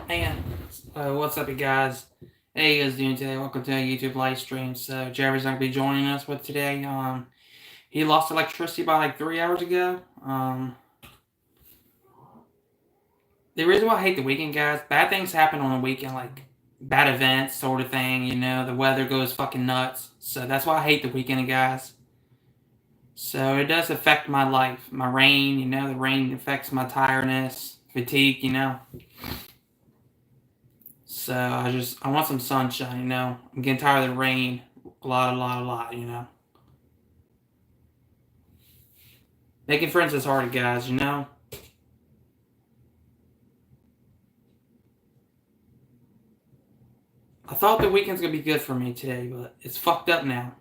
Hey, what's up, you guys? Hey, you guys doing today? Welcome to a YouTube live stream. So, Jerry's not gonna be joining us with today. He lost electricity by like 3 hours ago. The reason why I hate the weekend, guys, bad things happen on the weekend, like bad events, sort of thing. You know, the weather goes fucking nuts. So that's why I hate the weekend, guys. So it does affect my life. My rain, you know, the rain affects my tiredness, fatigue, you know. So I want some sunshine, you know. I'm getting tired of the rain a lot, you know. Making friends is hard, guys, you know. I thought the weekend's gonna be good for me today, but it's fucked up now.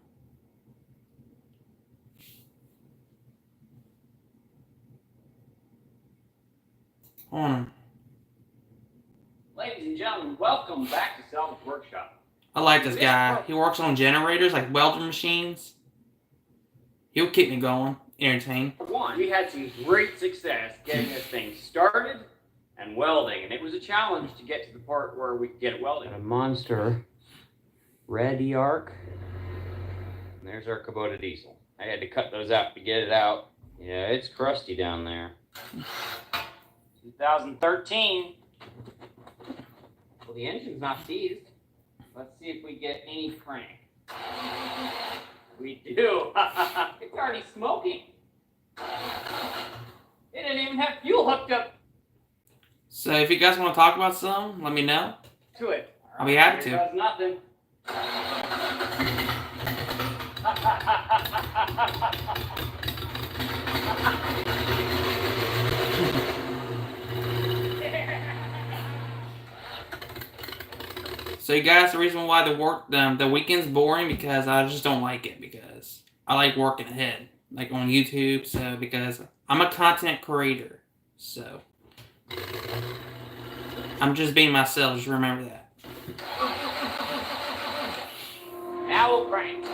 Hold on. Ladies and gentlemen, welcome back to Salvage Workshop. I like this guy. He works on generators, like welder machines. He'll keep me going, entertained. One, we had some great success getting this thing started and welding, and it was a challenge to get to the part where we could get it welded. A monster red E-arc. And there's our Kubota diesel. I had to cut those out to get it out. Yeah, it's crusty down there. 2013. Well, the engine's not seized. Let's see if we get any crank. We do. It's already smoking. It didn't even have fuel hooked up So if you guys want to talk about something, let me know. to it. I'll be happy to. It does nothing. So you guys, the reason why the weekend's boring because I just don't like it because I like working ahead, like on YouTube. So because I'm a content creator, so I'm just being myself. Just remember that. Now we'll crank.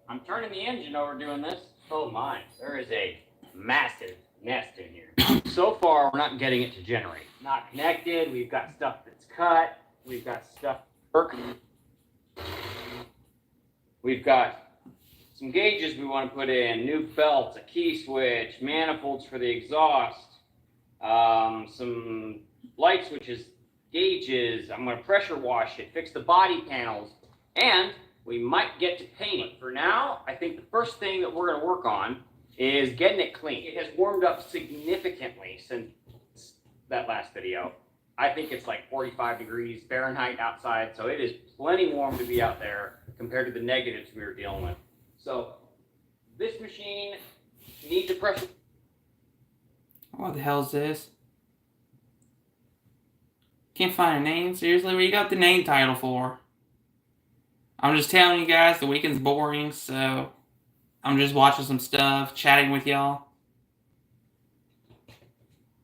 I'm turning the engine over doing this. Oh my, there is a massive nest in here. So far, we're not getting it to generate. Not connected. We've got stuff that's cut. We've got stuff working. We've got some gauges we want to put in, new belts, a key switch, manifolds for the exhaust, some light switches, gauges. I'm going to pressure wash it, fix the body panels, and we might get to paint it. For now, I think the first thing that we're going to work on is getting it clean. It has warmed up significantly since that last video. I think it's like 45 degrees Fahrenheit outside, so it is plenty warm to be out there compared to the negatives we were dealing with. So this machine needs a pressure. What the hell is this? Can't find a name? Seriously, what you got the name title for? I'm just telling you guys, the weekend's boring, so I'm just watching some stuff, chatting with y'all.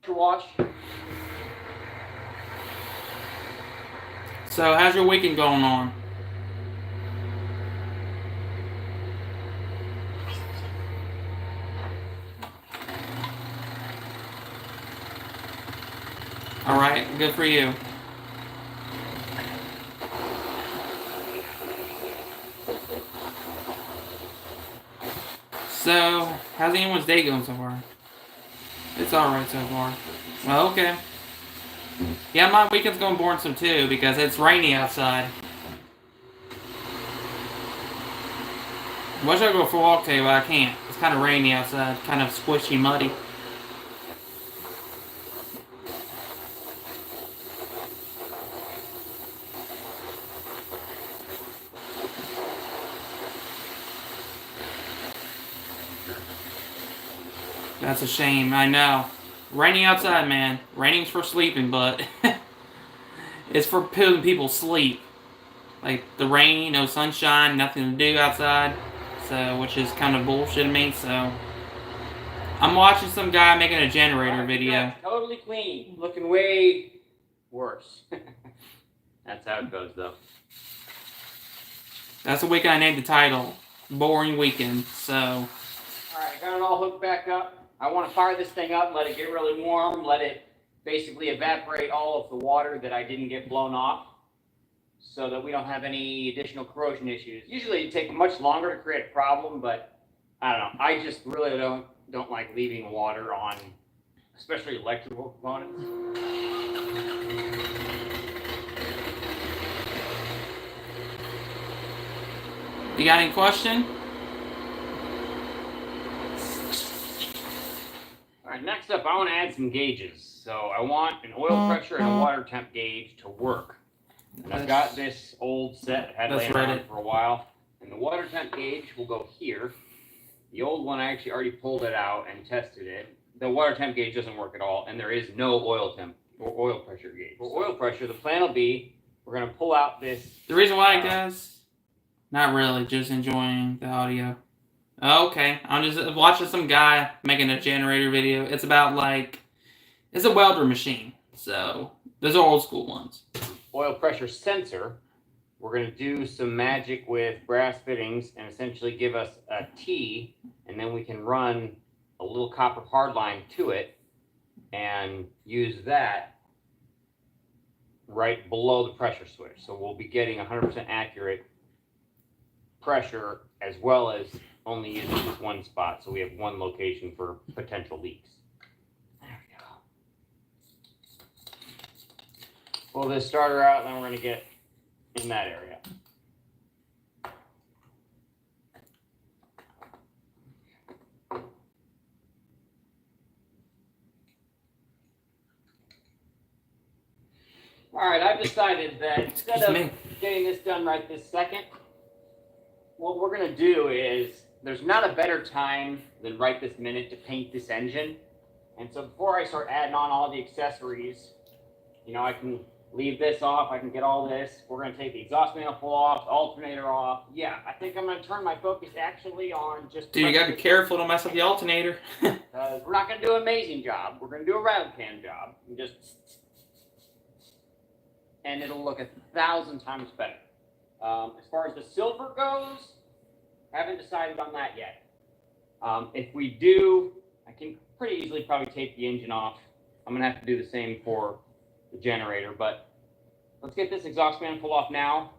Wash. So, how's your weekend going on? Alright, good for you. So, how's anyone's day going so far? It's alright so far. Well, okay. Yeah, my weekend's going boring some too because it's rainy outside. Wish I could go for a walk today, but I can't. It's kind of rainy outside, kind of squishy, muddy. That's a shame, I know. Raining outside, man. Raining's for sleeping, but it's for putting people sleep. Like the rain, no sunshine, nothing to do outside. So, which is kind of bullshit to me. So, I'm watching some guy making a generator video. Totally clean. Looking way worse. That's how it goes, though. That's the weekend I named the title. boring weekend. So, Alright, I got it all hooked back up. I want to fire this thing up, let it get really warm, let it basically evaporate all of the water that I didn't get blown off, so that we don't have any additional corrosion issues. Usually it takes much longer to create a problem, but I don't know. I just really don't like leaving water on, especially electrical components. you got any question? Alright, next up, I want to add some gauges. So I want an oil pressure and a water temp gauge to work. And I've got this old set, had laying around for a while. And the water temp gauge will go here. The old one, I actually already pulled it out and tested it. The water temp gauge doesn't work at all, and there is no oil temp or oil pressure gauge. For oil pressure, the plan will be, we're going to pull out this. The reason why, guys, not really, just enjoying the audio. Okay, I'm just watching some guy making a generator video. It's about like, it's a welder machine. So, those are old school ones. Oil pressure sensor. We're going to do some magic with brass fittings and essentially give us a T, and then we can run a little copper hard line to it and use that right below the pressure switch. So we'll be getting 100% accurate pressure as well as only using this one spot. So we have one location for potential leaks. There we go. Pull this starter out, and then we're going to get in that area. All right, I've decided that instead of getting this done right this second, what we're going to do is, there's not a better time than right this minute to paint this engine. And so before I start adding on all the accessories, you know, I can leave this off, I can get all this. We're going to take the exhaust manifold off, the alternator off. Yeah, I think I'm going to turn my focus actually on just... Dude, you got to be careful, don't mess up the alternator. We're not going to do an amazing job. We're going to do a round can job. And it'll look 1,000 times better. As far as the silver goes, haven't decided on that yet. If we do, I can pretty easily probably take the engine off. I'm going to have to do the same for the generator, but let's get this exhaust manifold off now,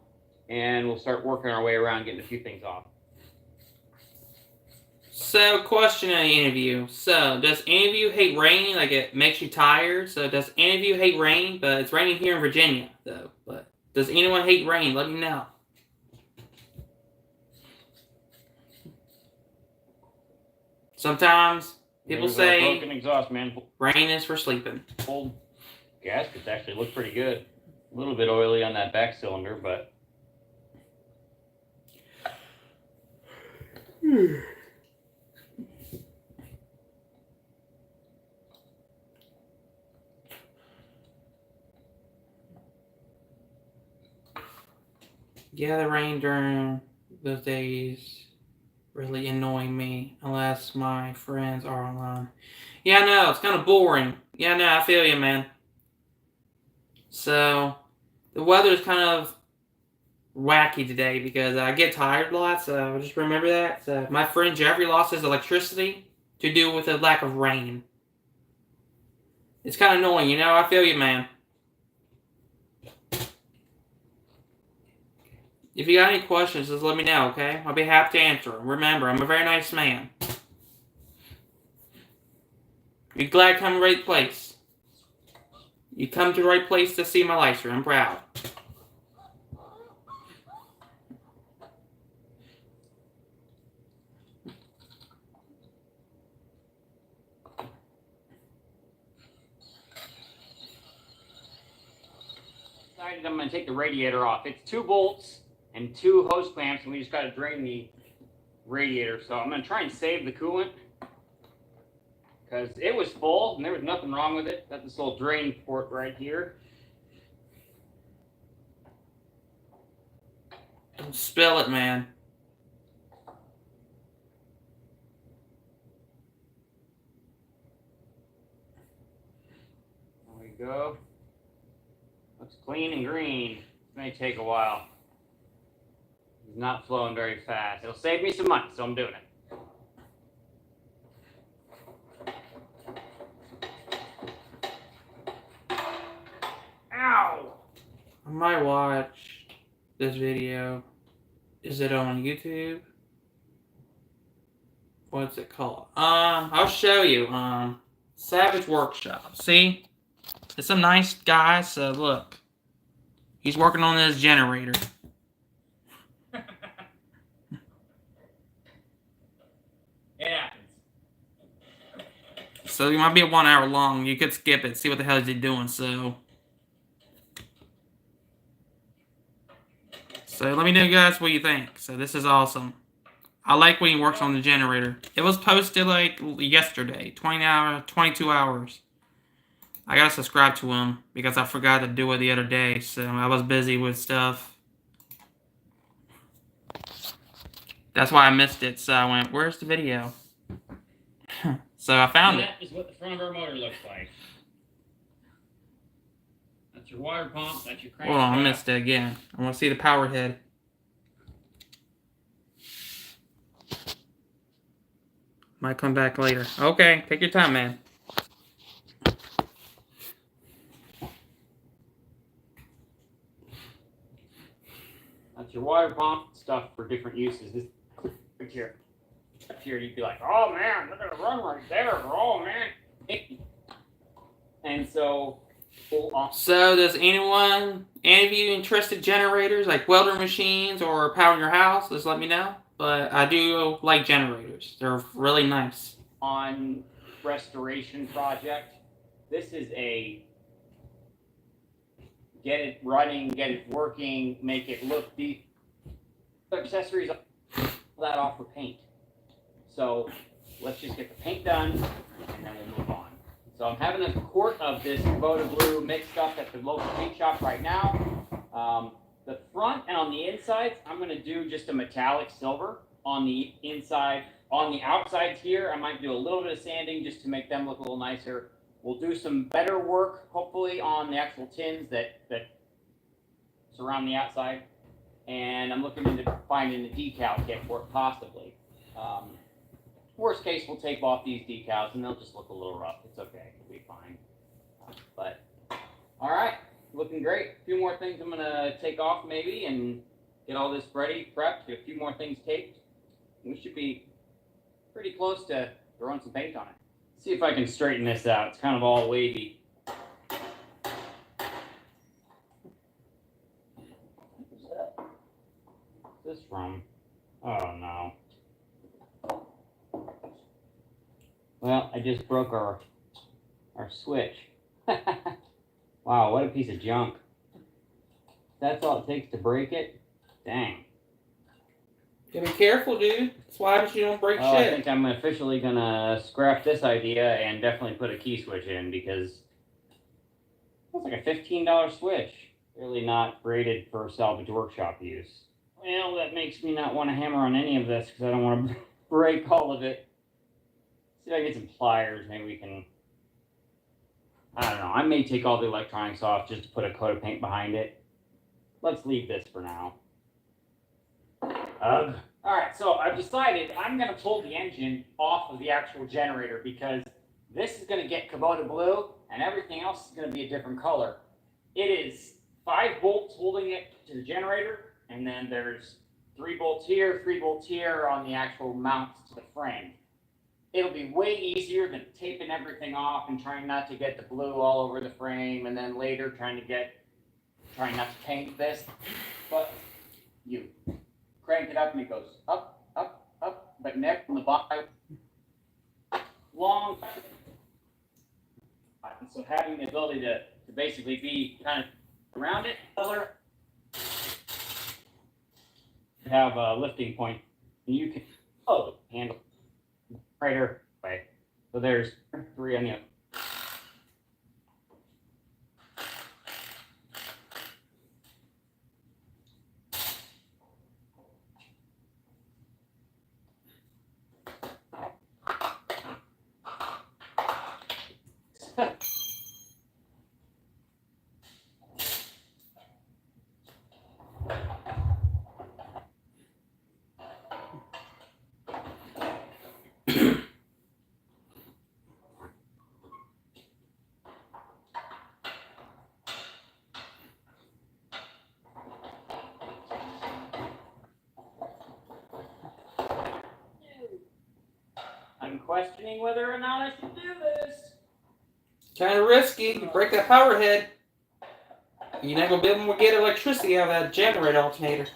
and we'll start working our way around getting a few things off. So, question in the interview. So, does any of you hate rain? Like, it makes you tired? So, does any of you hate rain? But it's raining here in Virginia, though. But does anyone hate rain? Let me know. Sometimes people say broken exhaust manifold. Rain is for sleeping. Old gaskets actually look pretty good. A little bit oily on that back cylinder, but... Yeah, the rain during those days really annoy me unless my friends are online. Yeah, I know, it's kind of boring. Yeah, no, I feel you, man. So, the weather's kind of wacky today because I get tired a lot, so just remember that. So, my friend Jeffrey lost his electricity to do with the lack of rain. It's kind of annoying, you know? I feel you, man. If you got any questions, just let me know, okay? I'll be happy to answer them. Remember, I'm a very nice man. Be glad to come to the right place. You come to the right place to see my lighter. I'm proud. I'm going to take the radiator off. It's 2 bolts and 2 hose clamps, and we just got to drain the radiator. So I'm going to try and save the coolant because it was full and there was nothing wrong with it. Got this little drain port right here. Don't spill it, man. There we go. Looks clean and green. It may take a while. It's not flowing very fast. It'll save me some money, so I'm doing it. Ow! I might watch this video. Is it on YouTube? What's it called? I'll show you. Savage Workshop. See? It's some nice guy, so look. He's working on this generator. It happens. So it might be 1 hour long. You could skip it. See what the hell is he doing, so let me know, guys, what you think. So this is awesome. I like when he works on the generator. It was posted like yesterday, 22 hours. I gotta subscribe to him because I forgot to do it the other day, so I was busy with stuff. That's why I missed it. So I went, "Where's the video?" So I found it. That is what the front of our motor looks like. That's your water pump. That's your crank. Hold on, I missed it again. I want to see the power head. Might come back later. Okay, take your time, man. That's your water pump. Stuff for different uses. This right here. Up here, you'd be like, "Oh man, look at it run right there." Oh man. And so, So does any of you interested generators, like welder machines or powering your house, just let me know. But I do like generators. They're really nice. On restoration project, this is a get it running, get it working, make it look deep. Accessories, that off for paint. So let's just get the paint done and then we'll move on. So I'm having a quart of this Kubota Blue mixed up at the local paint shop right now. The front and on the insides, I'm going to do just a metallic silver on the inside. On the outsides here, I might do a little bit of sanding just to make them look a little nicer. We'll do some better work, hopefully, on the actual tins that surround the outside. And I'm looking into finding a decal kit for it, possibly. Worst case, we'll take off these decals, and they'll just look a little rough. It's okay. It'll be fine. But, all right. Looking great. A few more things I'm going to take off, maybe, and get all this ready, prepped, get a few more things taped. We should be pretty close to throwing some paint on it. See if I can straighten this out. It's kind of all wavy. What's that? What's this from? Oh no. Well, I just broke our switch. Wow, what a piece of junk. That's all it takes to break it? Dang. You gotta be careful, dude. That's why you don't break shit. I think I'm officially gonna scrap this idea and definitely put a key switch in because it's like a $15 switch. Really not rated for salvage workshop use. Well, that makes me not want to hammer on any of this because I don't want to break all of it. See if I can get some pliers. Maybe we can. I don't know. I may take all the electronics off just to put a coat of paint behind it. Let's leave this for now. All right, so I've decided I'm going to pull the engine off of the actual generator because this is going to get Kubota Blue and everything else is going to be a different color. It is 5 bolts holding it to the generator, and then there's 3 bolts here, 3 bolts here on the actual mounts to the frame. It'll be way easier than taping everything off and trying not to get the blue all over the frame, and then later trying not to paint this. But you crank it up and it goes up, up, up, but never on the bottom. Long. And so having the ability to basically be kind of around it, color, have a lifting point, and you can handle right way. So there's 3 on the other. questioning whether or not I should do this. Kind of risky. You break that power head. You're not gonna be able to get electricity out of that generator alternator.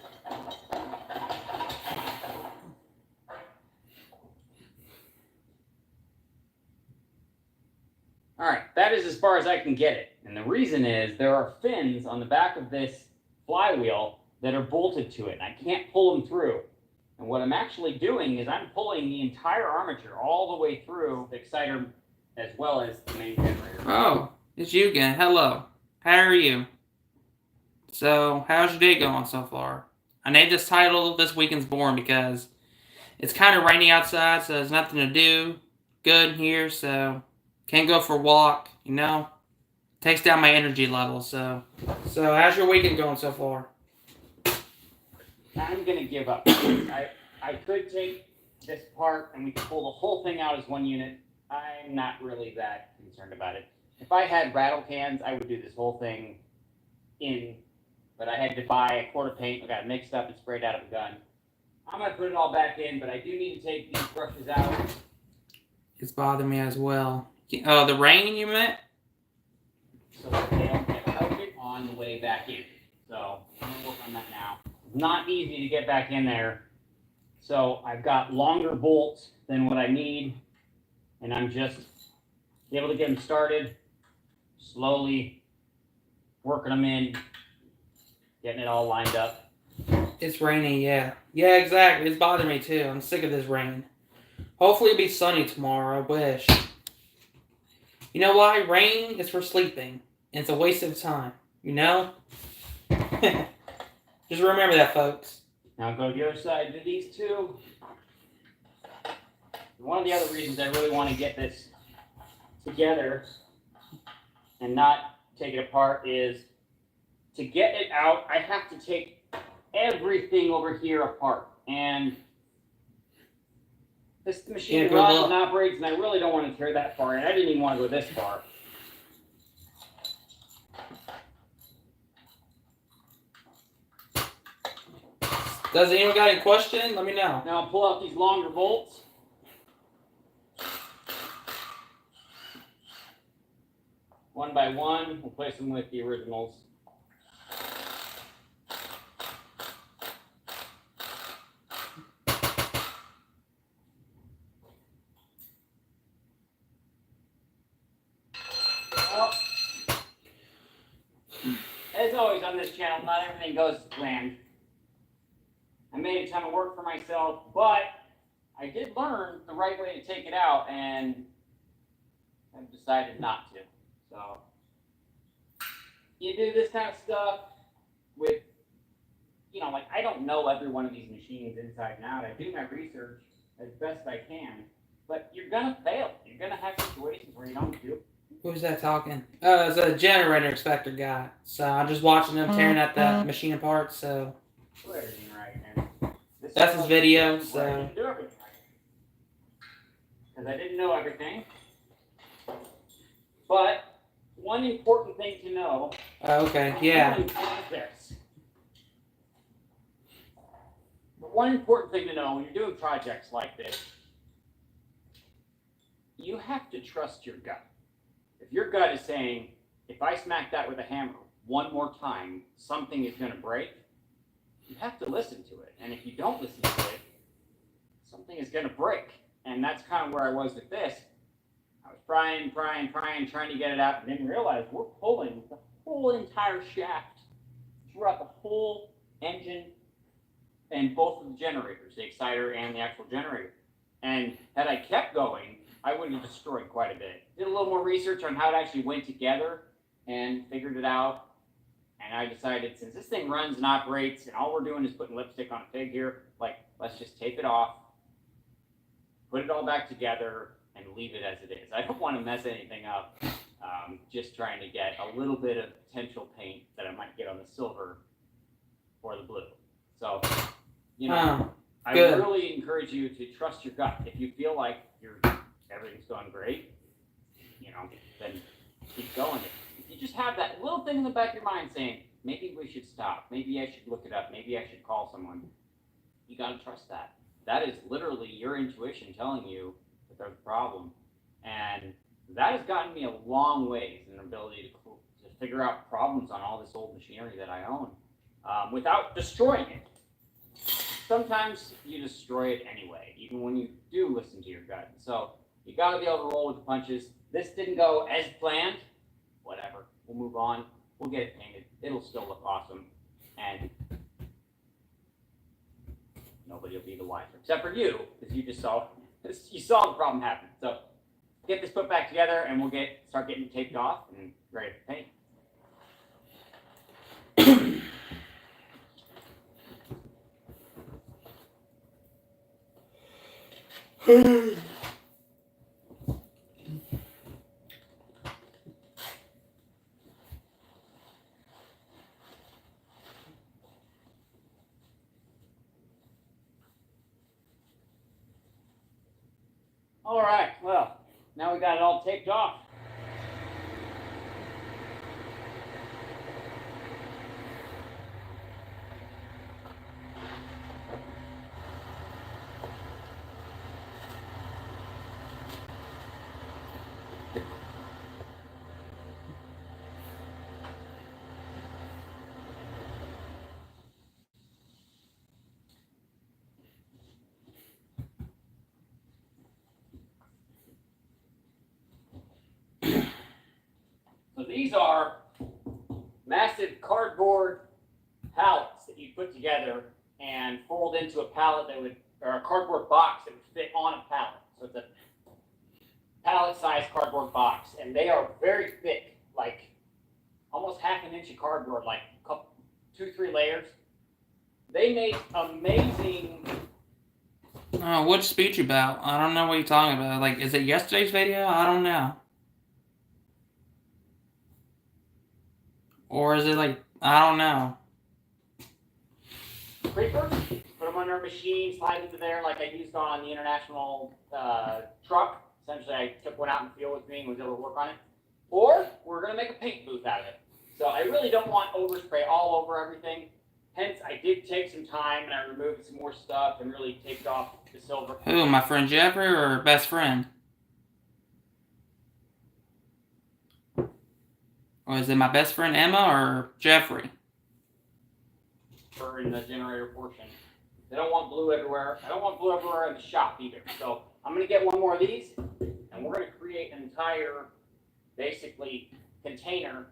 Alright, that is as far as I can get it. And the reason is there are fins on the back of this flywheel that are bolted to it, and I can't pull them through. And what I'm actually doing is I'm pulling the entire armature all the way through the exciter as well as the main generator. Oh, it's you again. Hello. How are you? So, how's your day going so far? I named this title This Weekend's Born because it's kind of rainy outside, so there's nothing to do. Good in here, so can't go for a walk, you know? Takes down my energy level, so how's your weekend going so far? I'm gonna give up. I could take this part and we could pull the whole thing out as one unit. I'm not really that concerned about it. If I had rattle cans, I would do this whole thing in, but I had to buy a quart of paint. I got it mixed up and sprayed out of a gun. I'm gonna put it all back in, but I do need to take these brushes out. It's bothering me as well. Oh, the rain you meant? So that they don't get coated on the way back in. So I'm gonna work on that now. It's not easy to get back in there. So I've got longer bolts than what I need, and I'm just able to get them started, slowly working them in, getting it all lined up. It's raining, yeah. Yeah, exactly. It's bothering me too. I'm sick of this rain. Hopefully it'll be sunny tomorrow. I wish. You know why? Rain is for sleeping. And it's a waste of time. You know? Just remember that, folks. Now go to the other side to these two. One of the other reasons I really want to get this together and not take it apart is to get it out, I have to take everything over here apart. And this machine runs and operates, and I really don't want to tear that far in. I didn't even want to go this far. Does anyone got any question? Let me know. Now I'll pull out these longer bolts. One by one, we'll place them with the originals. Well, as always on this channel, not everything goes to plan. I made a ton of work for myself, but I did learn the right way to take it out, and I've decided not to. So, you do this kind of stuff with, you know, like I don't know every one of these machines inside and out. I do my research as best I can, but you're gonna fail. You're gonna have situations where you don't do. Who's that talking? Oh, it's a generator inspector guy. So I'm just watching him tearing out that machine apart, so. Do everything right, man. That's his video, I so. didn't do everything right. Because I didn't know everything. But one important thing to know. Okay, yeah. This. But one important thing to know when you're doing projects like this, you have to trust your gut. If your gut is saying, if I smack that with a hammer one more time, something is going to break, you have to listen to it. And if you don't listen to it, something is going to break. And that's kind of where I was with this. I was trying to get it out, and didn't realize we're pulling the whole entire shaft throughout the whole engine and both of the generators, the exciter and the actual generator. And had I kept going, I would have destroyed quite a bit. Did a little more research on how it actually went together and figured it out. And I decided, since this thing runs and operates, and all we're doing is putting lipstick on a pig here, like, let's just tape it off, put it all back together, and leave it as it is. I don't want to mess anything up. Just trying to get a little bit of potential paint that I might get on the silver or the blue. So, you know, I really encourage you to trust your gut. If you feel like everything's going great, you know, then keep going. If you just have that little thing in the back of your mind saying, maybe we should stop, maybe I should look it up, maybe I should call someone, you got to trust that. That is literally your intuition telling you that they're the problem. And that has gotten me a long ways in an ability to figure out problems on all this old machinery that I own without destroying it. Sometimes you destroy it anyway, even when you do listen to your gut. So you got to be able to roll with the punches. This didn't go as planned. Whatever. We'll move on. We'll get it painted. It'll still look awesome. And nobody will be the wiser, except for you, because you saw the problem happen. So get this put back together, and we'll start getting it taped off and ready to paint. All right, well, now we got it all taped off. So these are massive cardboard pallets that you put together and fold into a pallet or a cardboard box that would fit on a pallet. So it's a pallet-sized cardboard box, and they are very thick, like almost half an inch of cardboard, like 2-3 layers. They make amazing. Oh, what's speech about? I don't know what you're talking about. Like, is it yesterday's video? I don't know. Or is it like, I don't know. Creepers, put them under a machine, slide into there like I used on the international truck. Essentially, I took one out in the field with me and was able to work on it. Or we're going to make a paint booth out of it. So I really don't want overspray all over everything. Hence, I did take some time and I removed some more stuff and really taped off the silver. Who, my friend Jeffrey or best friend? Or is it my best friend Emma or Jeffrey? In the generator portion. They don't want blue everywhere. I don't want blue everywhere in the shop either. So I'm going to get one more of these, and we're going to create an entire, basically, container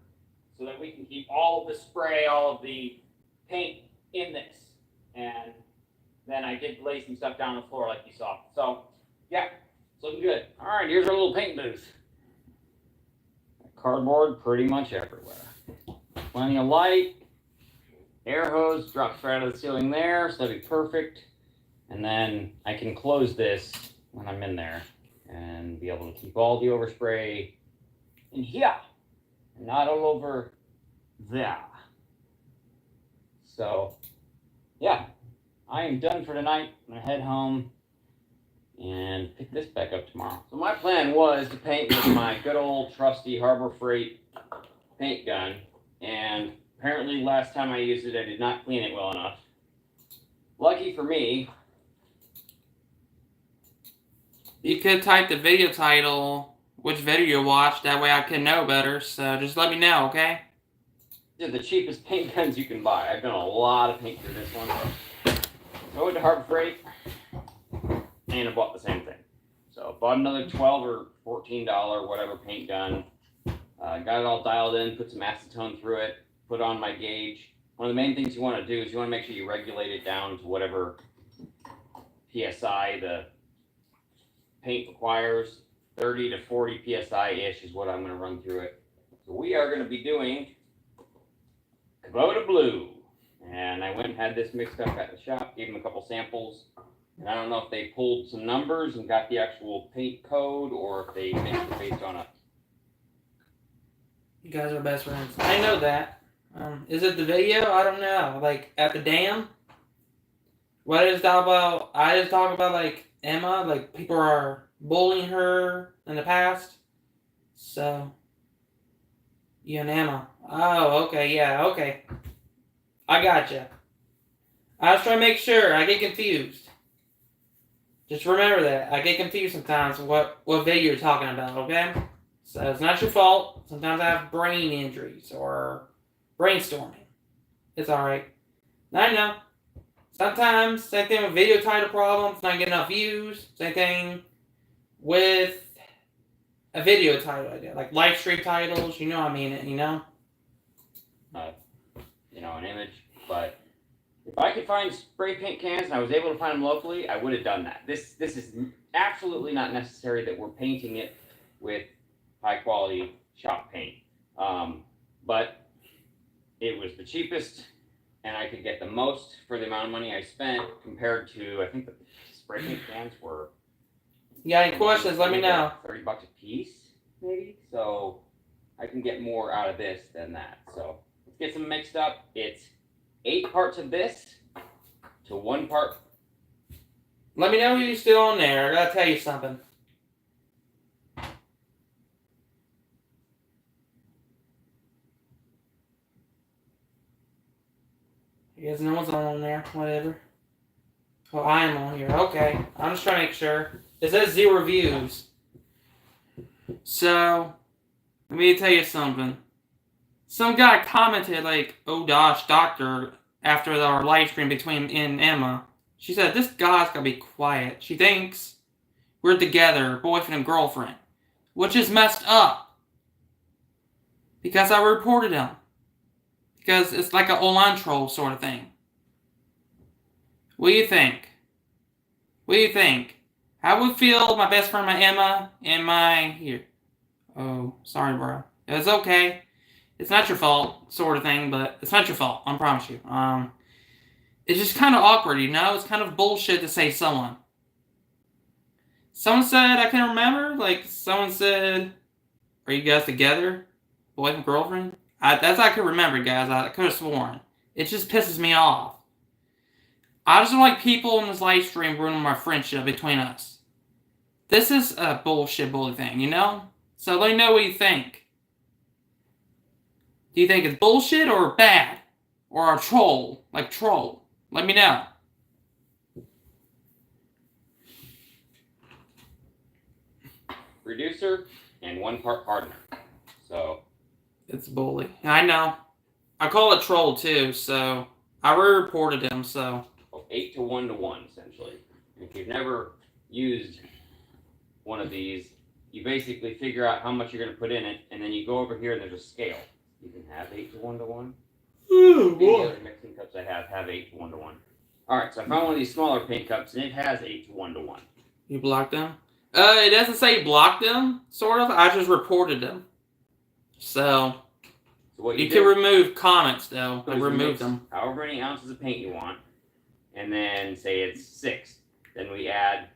so that we can keep all of the spray, all of the paint in this. And then I did lay some stuff down on the floor like you saw. So, yeah, it's looking good. All right, here's our little paint booth. Cardboard pretty much everywhere. Plenty of light. Air hose drops right out of the ceiling there, so that'd be perfect. And then I can close this when I'm in there and be able to keep all the overspray in here and not all over there. So, yeah, I am done for tonight. I'm gonna head home and pick this back up tomorrow. So my plan was to paint with my good old trusty Harbor Freight paint gun, and apparently last time I used it, I did not clean it well enough. Lucky for me. You could type the video title, which video you watched, that way I can know better, so just let me know, okay? These are the cheapest paint guns you can buy. I've done a lot of paint through this one. So I went to Harbor Freight, and I bought the same thing. So I bought another $12 or $14, whatever, paint gun. Got it all dialed in, put some acetone through it, put on my gauge. One of the main things you want to do is you want to make sure you regulate it down to whatever PSI the paint requires. 30 to 40 PSI-ish is what I'm going to run through it. So we are going to be doing Kubota Blue. And I went and had this mixed up at the shop, gave them a couple samples. And I don't know if they pulled some numbers and got the actual paint code or if they mixed it based on a... You guys are best friends. I know that. Is it the video? I don't know. Like, at the dam? What I just talk about, like, Emma, like, people are bullying her in the past. So, you and Emma. Oh, okay, yeah, okay. I gotcha. I was trying to make sure. I get confused. Just remember that. I get confused sometimes what video you're talking about, okay? So it's not your fault. Sometimes I have brain injuries or brainstorming. It's alright. I know. Sometimes, same thing with video title problems, not getting enough views. Same thing with a video title idea, like live stream titles, you know I mean it, you know? An image, but if I could find spray paint cans and I was able to find them locally, I would have done that. This is absolutely not necessary that we're painting it with high quality shop paint. But it was the cheapest and I could get the most for the amount of money I spent compared to, I think the spray paint cans were. You got any questions, let me know. $30 a piece, maybe? So I can get more out of this than that. So let's get some mixed up. It's 8 parts of this to 1 part. Let me know you're still on there. I gotta tell you something. I guess no one's on there. Whatever. Oh, I am on here. Okay. I'm just trying to make sure. It says 0 views. So, let me tell you something. Some guy commented, like, oh gosh, doctor, after our live stream between and Emma. She said, this guy's gotta be quiet. She thinks we're together, boyfriend and girlfriend. Which is messed up. Because I reported him. Because it's like an online troll sort of thing. What do you think? What do you think? How would feel my best friend, my Emma, and my... Here. Oh, sorry, bro. It's okay. It's not your fault, sort of thing, but it's not your fault, I promise you. It's just kind of awkward, you know? It's kind of bullshit to say someone. Someone said, I can remember, like, someone said, are you guys together? Boyfriend, girlfriend? That's I could remember, guys. I could have sworn. It just pisses me off. I just don't like people in this live stream ruining my friendship between us. This is a bullshit bully thing, you know? So let me know what you think. Do you think it's bullshit or bad? Or a troll? Like troll? Let me know. Reducer and 1 part hardener. So it's bully. I know. I call it troll too, so I already reported him, so 8 to 1 to 1 essentially. If you've never used one of these, you basically figure out how much you're going to put in it, and then you go over here and there's a scale. You can have 8 to 1 to 1. Oh, boy. The other mixing cups I have 8 to 1 to 1. Alright, so I found one of these smaller paint cups and it has 8 to 1 to 1. You blocked them? It doesn't say blocked them, sort of. I just reported them. So what you can remove comments though. Like remove them. However many ounces of paint you want, and then say it's 6. Then we add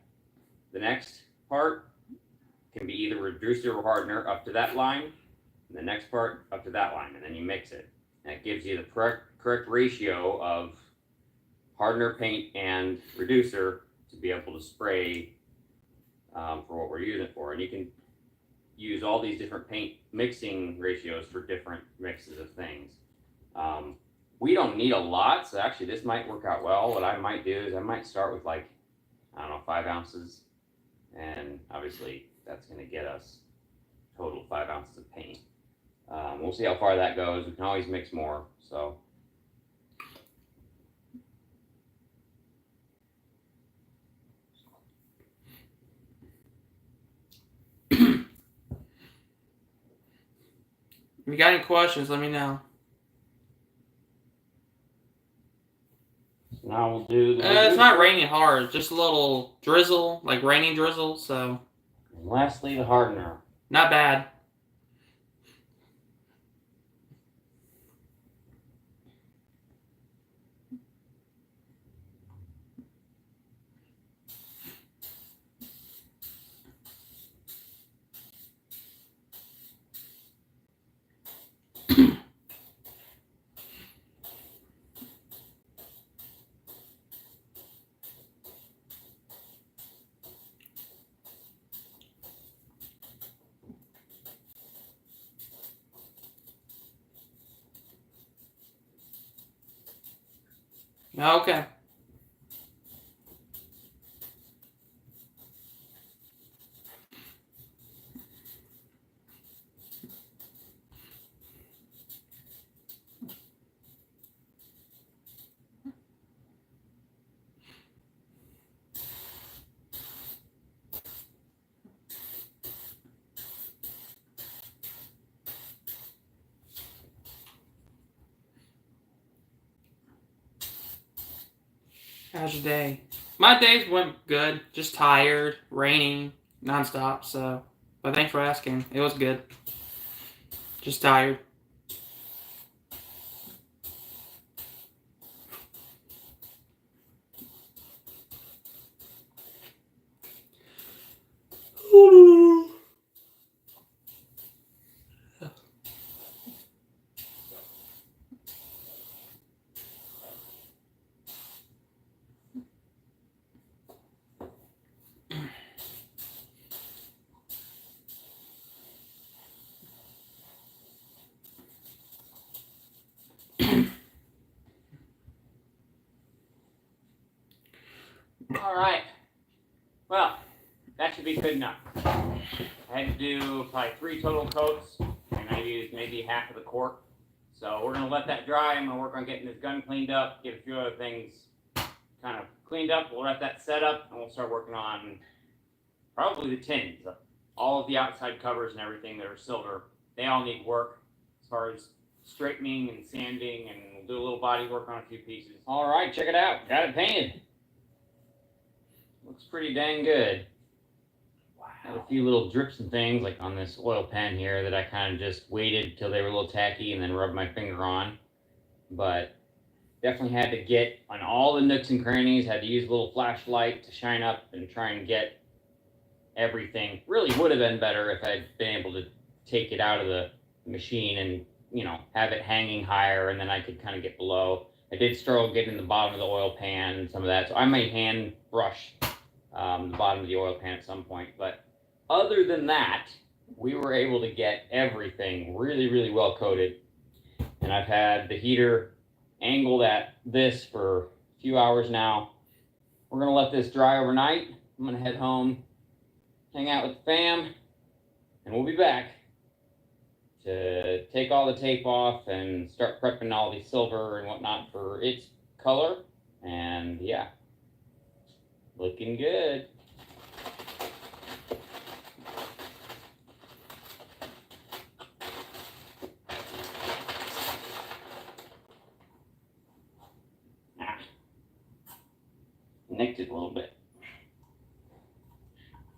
the next part. Can be either reducer or hardener up to that line, and the next part up to that line, and then you mix it. That gives you the correct ratio of hardener paint and reducer to be able to spray for what we're using it for. And you can use all these different paint mixing ratios for different mixes of things. We don't need a lot, so actually this might work out well. What I might do is I might start with 5 ounces, and obviously that's going to get us total 5 ounces of paint. We'll see how far that goes. We can always mix more. So If you got any questions, let me know. So now we'll do the it's not raining hard, it's just a little drizzle, like raining drizzle, so. And lastly, the hardener. Not bad. Okay. How's your day? My days went good. Just tired, raining, nonstop. So, but thanks for asking. It was good. Just tired. All right. Well, that should be good enough. I had to do probably 3 total coats, and I used maybe half of the cork. So we're gonna let that dry. I'm gonna work on getting this gun cleaned up, get a few other things kind of cleaned up. We'll let that set up, and we'll start working on probably the tins. All of the outside covers and everything that are silver, they all need work as far as straightening and sanding, and we'll do a little body work on a few pieces. All right, check it out. Got it painted. Looks pretty dang good. Wow. Had a few little drips and things like on this oil pen here that I kind of just waited till they were a little tacky and then rubbed my finger on. But definitely had to get on all the nooks and crannies, had to use a little flashlight to shine up and try and get everything. Really would have been better if I'd been able to take it out of the machine and, you know, have it hanging higher, and then I could kind of get below. I did struggle getting the bottom of the oil pan and some of that, so I may hand brush the bottom of the oil pan at some point. But other than that, we were able to get everything really, really well coated. And I've had the heater angled at this for a few hours now. We're gonna let this dry overnight. I'm gonna head home, hang out with the fam, and we'll be back to take all the tape off and start prepping all the silver and whatnot for its color. And yeah, looking good. Nicked it a little bit.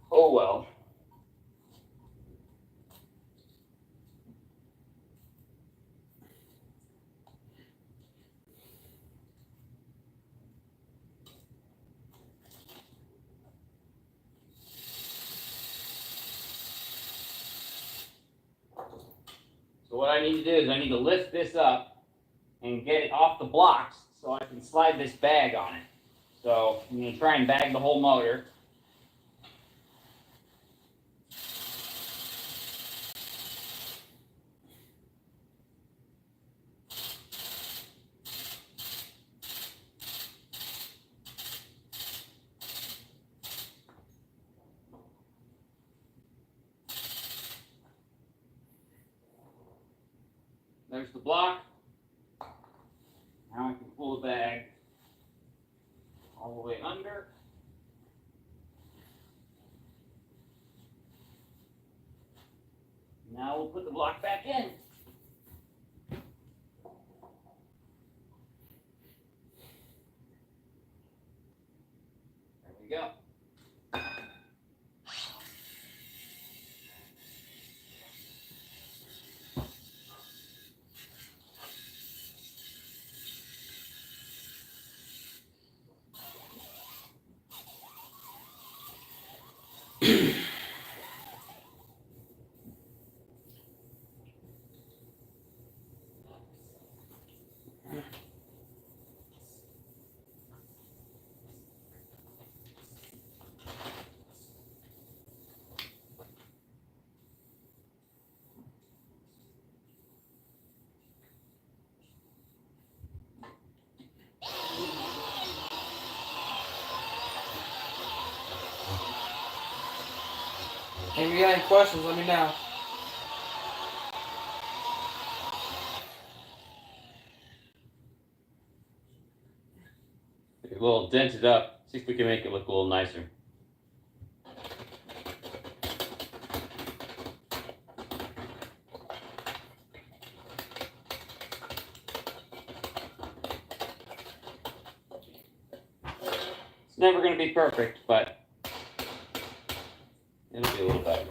Oh well. So what I need to do is I need to lift this up and get it off the blocks so I can slide this bag on it. So I'm going to try and bag the whole motor. There's the block. Now I can pull the bag all the way under. Now we'll put the block back in. There we go. If you got any questions, let me know. A little dented up. See if we can make it look a little nicer. It's never going to be perfect, but it'll be a little better.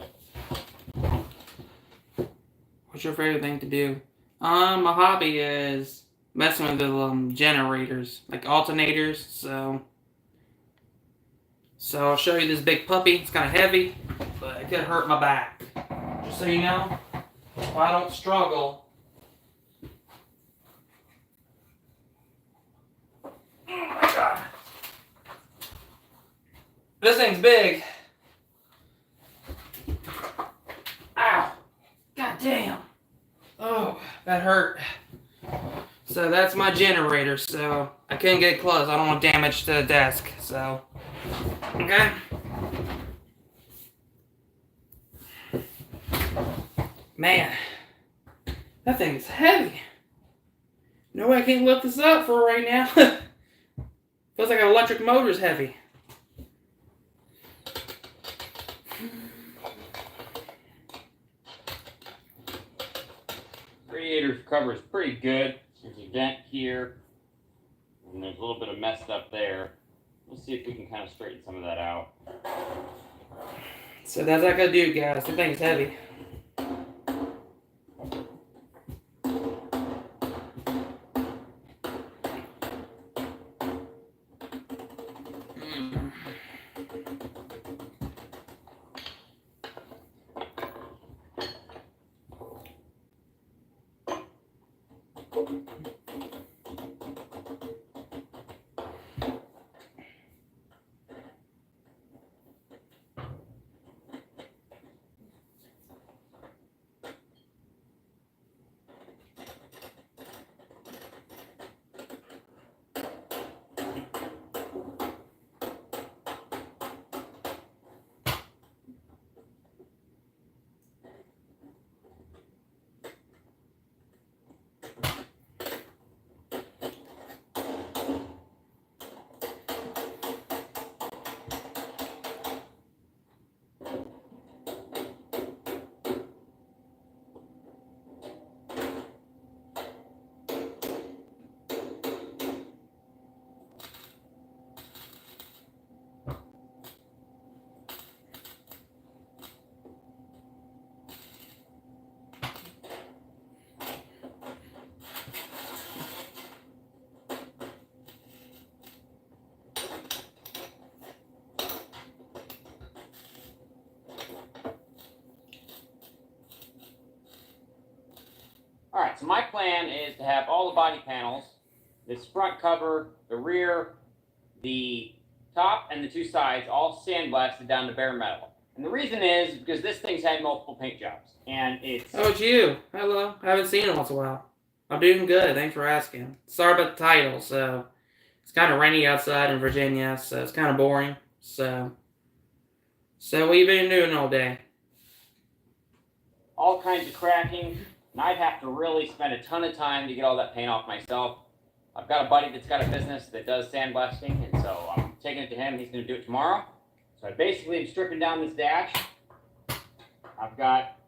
What's your favorite thing to do? My hobby is messing with the generators, like alternators. So I'll show you this big puppy. It's kind of heavy, but it could hurt my back. Just so you know, if I don't struggle. Oh my God. This thing's big. Ow. God damn. Oh, that hurt. So that's my generator, so I couldn't get close. I don't want damage to the desk, so. Okay. Man, that thing is heavy. No way I can't lift this up for right now. Feels like an electric motor's heavy. Radiator cover is pretty good. There's a dent here, and there's a little bit of messed up there. Let's see if we can kind of straighten some of that out. So that's what I gotta do, guys. The thing's heavy. Alright, so my plan is to have all the body panels, this front cover, the rear, the top, and the two sides all sandblasted down to bare metal. And the reason is because this thing's had multiple paint jobs. And it's... Oh, it's you. Hello. I haven't seen you in a while. I'm doing good. Thanks for asking. Sorry about the title. So, it's kind of rainy outside in Virginia, so it's kind of boring. So what you been doing all day? all kinds of cracking. And I'd have to really spend a ton of time to get all that paint off myself. I've got a buddy that's got a business that does sandblasting, and so I'm taking it to him. He's going to do it tomorrow. So I basically am stripping down this dash. I've got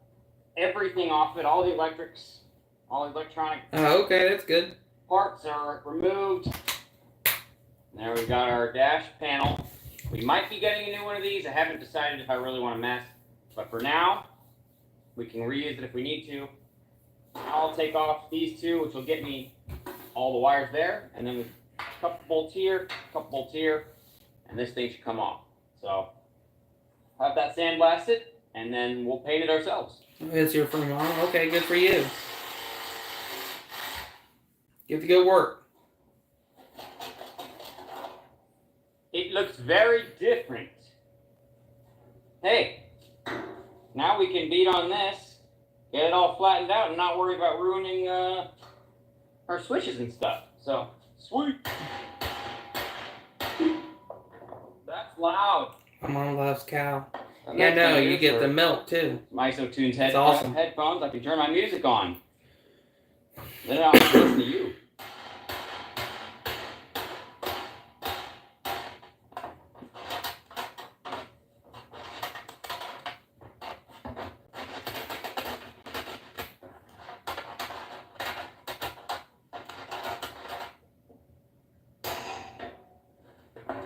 everything off it, all the electrics, all the electronic Oh, okay, that's good. parts are removed. And there we've got our dash panel. We might be getting a new one of these. I haven't decided if I really want to mess. But for now, we can reuse it if we need to. I'll take off these two, which will get me all the wires there. And then a couple bolts here, and this thing should come off. So have that sandblasted, and then we'll paint it ourselves. It's your from mom. Okay, good for you. Get to go work. It looks very different. Hey, now we can beat on this, get it all flattened out, and not worry about ruining our switches and stuff. So, sweet. That's loud. My mom loves cow. And Yeah, that's no, what it you is get for the milk too. My IsoTunes That's awesome. headphones. I can turn my music on. Then I'll listen to you.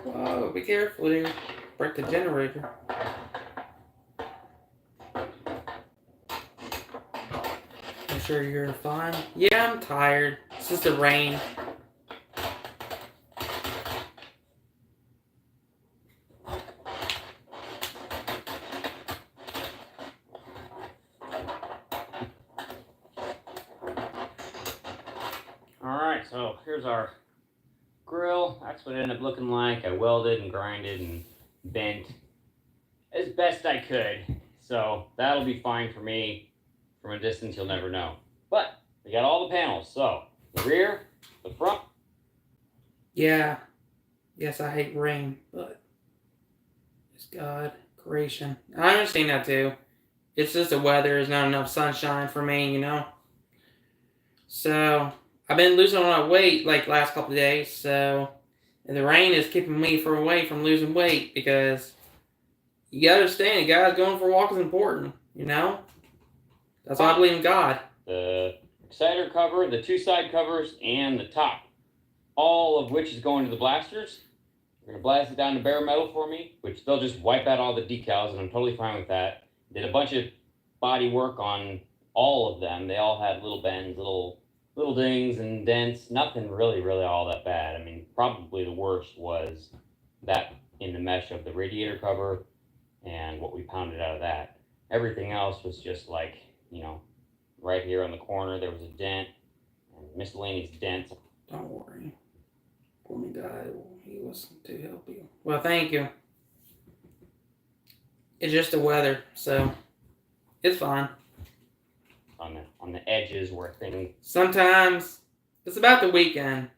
Oh, be careful, dude. Break the generator. I'm sure you're fine. Yeah, I'm tired. It's just the rain. Alright, so here's our grill. That's what it ended up looking like. I welded and grinded and bent as best I could. So that'll be fine for me. From a distance, you'll never know. But we got all the panels. So the rear, the front. Yeah. Yes, I hate rain, but it's God creation. I understand that too. It's just the weather. There's not enough sunshine for me, you know? So, I've been losing a lot of weight like last couple of days, so the rain is keeping me away from losing weight because you gotta understand, guys, going for a walk is important, you know? That's why I believe in God. The exciter cover, the two side covers, and the top. All of which is going to the blasters. They're going to blast it down to bare metal for me, which they'll just wipe out all the decals, and I'm totally fine with that. Did a bunch of body work on all of them. They all had little bends, little dings and dents. Nothing really all that bad. I mean, probably the worst was that in the mesh of the radiator cover and what we pounded out of that. Everything else was just like, you know, right here on the corner there was a dent and miscellaneous dents. Don't worry. Poor me God, he wasn't too helpful. Well, thank you. It's just the weather, so it's fine. On the edges where things. Sometimes it's about the weekend.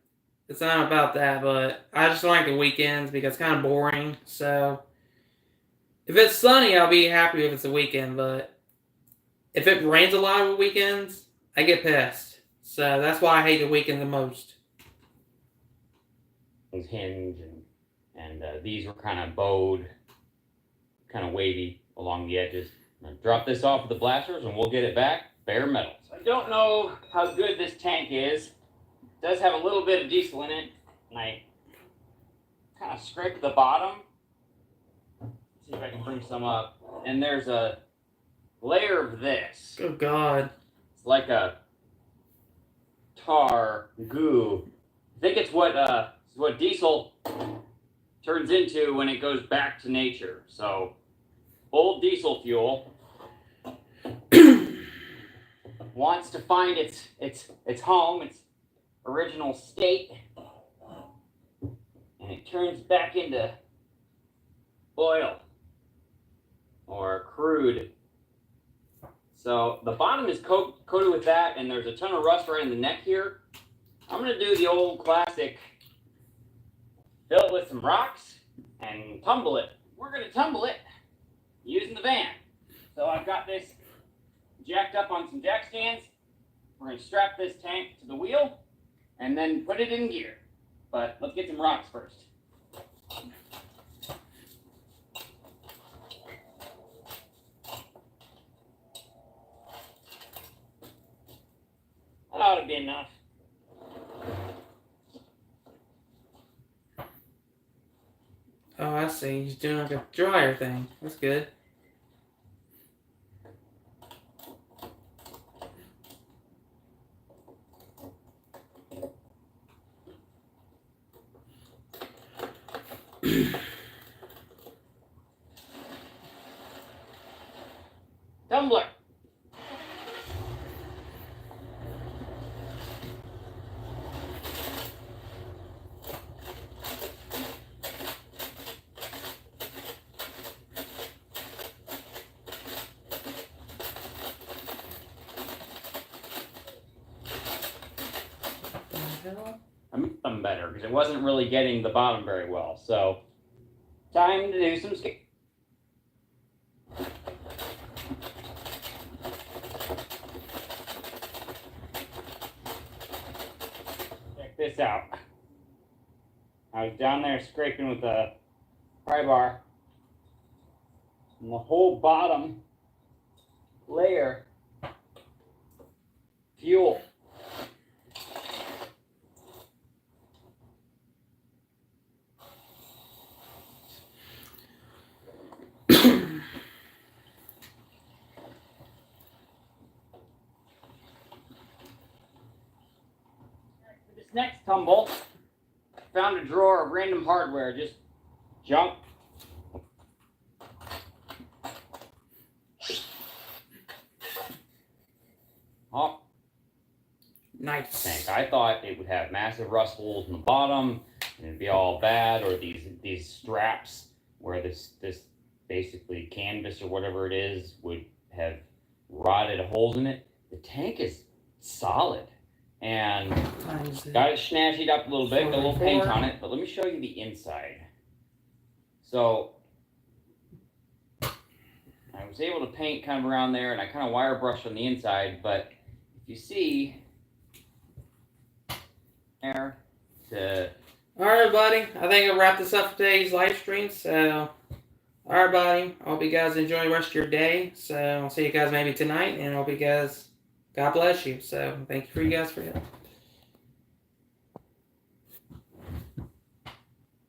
It's not about that, but I just don't like the weekends because it's kind of boring. So if it's sunny, I'll be happy if it's a weekend. But if it rains a lot on weekends, I get pissed. So that's why I hate the weekend the most. Hinge and these were kind of bowed, kind of wavy along the edges. I'm gonna drop this off with the blasters and we'll get it back bare metal. So I don't know how good this tank is. It does have a little bit of diesel in it, and I kind of scraped the bottom. See if I can bring some up. And there's a layer of this. Oh God! It's like a tar goo. I think it's what diesel turns into when it goes back to nature. So, old diesel fuel wants to find its home, its original state, and it turns back into oil or crude. So the bottom is coated with that, and there's a ton of rust right in the neck here. I'm gonna do the old classic. Fill it with some rocks and tumble it. We're going to tumble it using the van. So I've got this jacked up on some jack stands. We're going to strap this tank to the wheel and then put it in gear. But let's get some rocks first. That ought to be enough. Oh, I see. He's doing like a dryer thing. That's good. Tumbler. I'm better because it wasn't really getting the bottom very well. So, time to do some skate. Check this out. I was down there scraping with a pry bar, and the whole bottom layer fuel. next tumble, I found a drawer of random hardware, just junk. Oh, Nice. tank. I thought it would have massive rust holes in the bottom and it'd be all bad, or these straps where this basically canvas or whatever it is would have rotted holes in it. The tank is solid and got it snatched up a little bit, got a little paint on it, but let me show you the inside. So I was able to paint kind of around there, and I kind of wire brushed on the inside, but if you see there to... Alright, buddy. I think I'll wrap this up for today's live stream. So, alright, buddy. I hope you guys enjoy the rest of your day. So, I'll see you guys maybe tonight, and I hope you guys, God bless you. So, thank you for you guys for that.